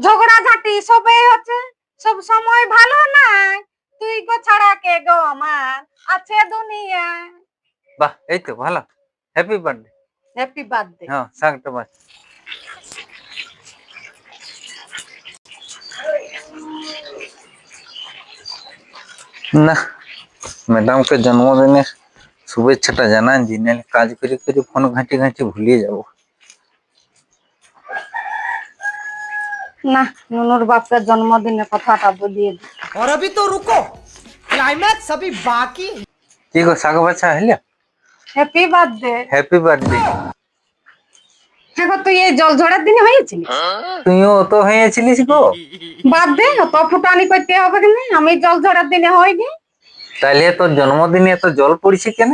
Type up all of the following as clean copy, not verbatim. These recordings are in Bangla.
ঝগড়াঝাটি সবই হচ্ছে, সব সময় ভালো নাই। তুই গো ছাড়া কে গো আমার আছে দুনিয়ায়। বাহ, এই তো ভালো। Happy birthday. Happy birthday. হ্যাঁ, সাংটা বাস। না, ম্যাডামকে জন্মদিনের শুভেচ্ছাটা জানান জি, নাহলে কাজ করে করে ফোন ঘাঁটি ঘাঁটি ভুলিয়ে যাব। না, নুনুর বাপের জন্মদিনের কথাটা বলিয়ে দি। और अभी तो रुको, क्लाइमैक्स अभी बाकी। কি গো সাগো বাচ্চা হইলে? Happy birthday. Happy birthday. হ্যাঁ গো, তুই এই জল ঝড়ের দিনে হয়েছিলি? তুইও তো হয়েছিলিস গো। বাদ দে, অত ফুটানি করতে হবে কি? আমি জল ঝড়ের দিনে হয়নি। তাইলে তোর জন্মদিনে এত জল পড়ছে কেন?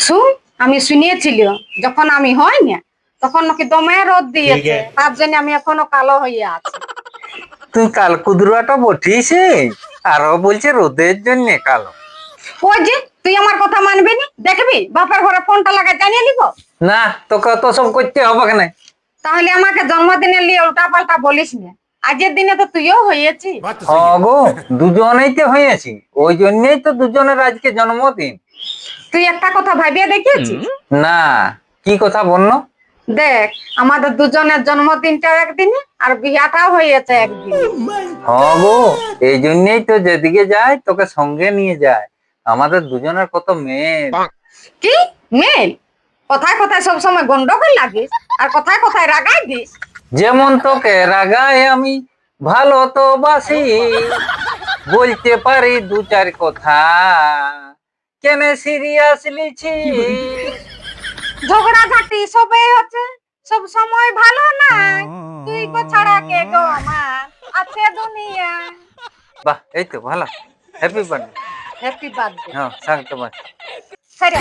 শুন, আমি শুনিয়েছিল যখন আমি হয় না তখন নাকি দমে রোদ দিয়েছে, তার জন্য আমি এখনো কালো হয়ে আছি। তুই কাল কুদুরাটা বঠিস, আরো বলছে রোদের জন্য কালো। ওই যে তুই আমার কথা মানবি নি, দেখবি বাপের ঘরে ফোনটা লাগাই জানিয়ে নিব। না, তোকে তো সব করতে হবে কেন? তাহলে আমাকে জন্মদিনের নিয়ে উল্টা পাল্টা বলিস না। আজকের দিনে তো তুইও হয়েছিস। গো, দুজনেই তো হয়েছি, ওই জন্যই তো দুজনের আজকে জন্মদিন। তুই একটা কথা ভাবিয়ে দেখিয়েছিস? না, কি কথা বললো? দেখ, আমাদের দুজনের জন্মদিনটাও একদিনে আর বিয়াটাও হয়েছে একদিন। গো, এই জন্যই তো যেদিকে যায় তোকে সঙ্গে নিয়ে যায়। আমাদের দুজনের কত মেয়ে। কি মেল? কথায় কথায় সবসময় গন্ডগোল লাগিস আর কথায় কথায় রাগাই দিস। যেমন তোকে রাগায় আমি ভালো তো বাসি, বলতে পারি দু চার কথা, কেন সিরিয়াস লিছি? ঝগড়াঝাটি সবই হচ্ছে, সব সময় ভালো নাই। তুই গো ছাড়া কে গো আমার আছে দুনিয়ায়। বাহ, এই তো ভালো। Happy birthday. Happy birthday. হ্যাঁ, সাংটা বাস। সরি।